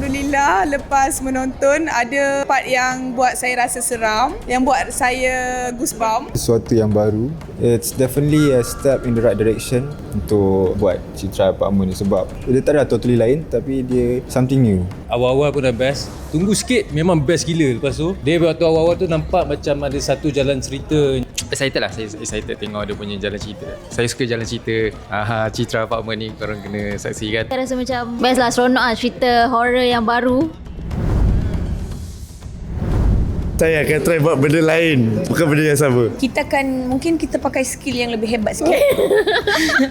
Alhamdulillah, lepas menonton ada part yang buat saya rasa seram, yang buat saya goosebump. Sesuatu yang baru. It's definitely a step in the right direction untuk buat Citra Apartment ni, sebab dia tak ada totally lain tapi dia something new. Awal-awal pun dah best. Tunggu sikit memang best gila. Lepas tu dia waktu awal-awal tu nampak macam ada satu jalan cerita. Excited lah. Saya excited tengok dia punya jalan cerita. Saya suka jalan cerita. Citra Apartment ni korang kena saksikan. Saya rasa macam best lah, seronok lah cerita horror yang baru. Saya akan try buat benda lain, bukan benda yang sama. Mungkin kita pakai skill yang lebih hebat sikit.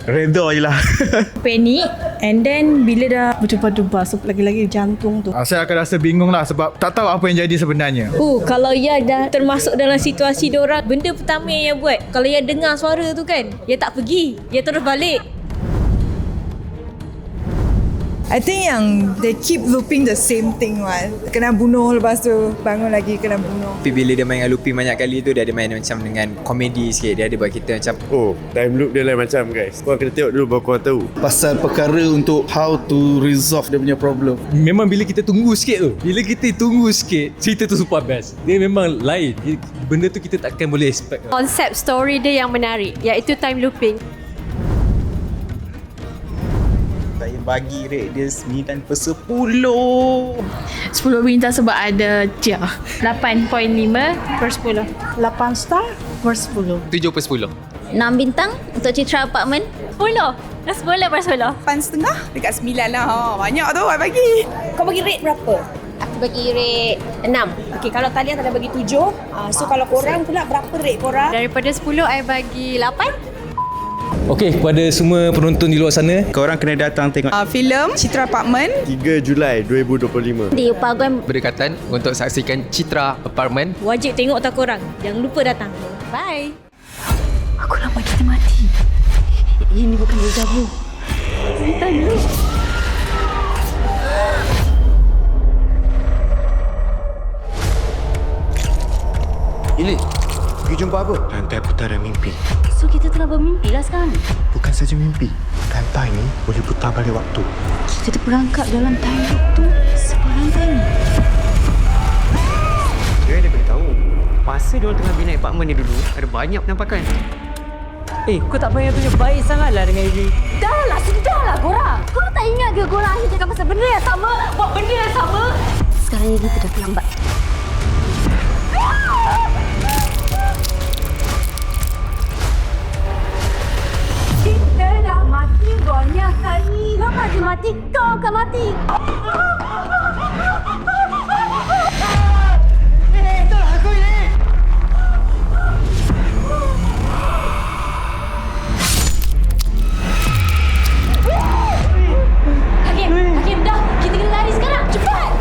Redha je lah. Panik, and then bila dah bertumpah-tumpah, so lagi-lagi jantung tu. Saya akan rasa bingung lah sebab tak tahu apa yang jadi sebenarnya. Kalau ia dah termasuk dalam situasi diorang, benda pertama yang ia buat, kalau ia dengar suara tu kan, ia tak pergi, ia terus balik. I think yang they keep looping the same thing one. Kena bunuh, lepas tu bangun lagi kena bunuh. Tapi bila dia main dengan looping banyak kali tu, dia ada main macam dengan komedi sikit. Dia ada buat kita macam Time loop dia lain macam guys. Korang kena tengok dulu baru korang tahu. Pasal perkara untuk how to resolve dia punya problem. Memang bila kita tunggu sikit tu, bila kita tunggu sikit, cerita tu super best. Dia memang lain. Benda tu kita takkan boleh expect. Konsep story dia yang menarik, iaitu time looping. Saya bagi rate dia 9/10. 10 bintang sebab ada 8.5/10. 8 star per 10. 7/10. 6 bintang untuk Citra Apartment. 10. 10/10. 8.5 dekat 9 lah. Banyak tu I bagi. Kau bagi rate berapa? Aku bagi rate 6. Okay, kalau Talia tak ada bagi 7. So kalau korang pula berapa rate korang? Daripada 10, I bagi 8. Okey, kepada semua penonton di luar sana, Korang kena datang tengok Filem Citra Apartment 3 Julai 2025. Di Paguan. berdekatan untuk saksikan Citra Apartment. Wajib tengok tak korang. Jangan lupa datang. Bye. Aku nampak kita mati. Ini bukan deja vu. Time loop. Ili, pergi jumpa apa? Rantai putaran mimpi. So kita tengah bermimpi lah sekarang. Bukan saja mimpi. Rantai ni boleh putar balik waktu. Kita terperangkap dalam time loop tu sebab rantai ni. dia ada beritahu. Masa dia tengah bina apartment ni dulu, ada banyak penampakan. Kau tak payah tunjuk baik sangat lah dengan Ili. Sudahlah korang. Kau tak ingat ke korang akhir cakap pasal benda yang sama? Buat benda yang sama? Sekarang ni kita dah terlambat. Kita dah mati banyak kali. Kenapa dia mati? Kau akan mati. Hakim, dah. Kita kena lari sekarang. Cepat.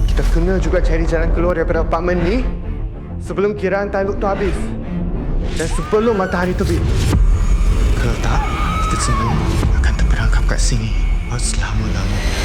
Kita kena juga cari jalan keluar daripada apartmen ni sebelum kiraan time loop tu habis. Dan sebelum matahari terbit. Kalau tak, kita semua akan terperangkap kat sini selama-lamanya.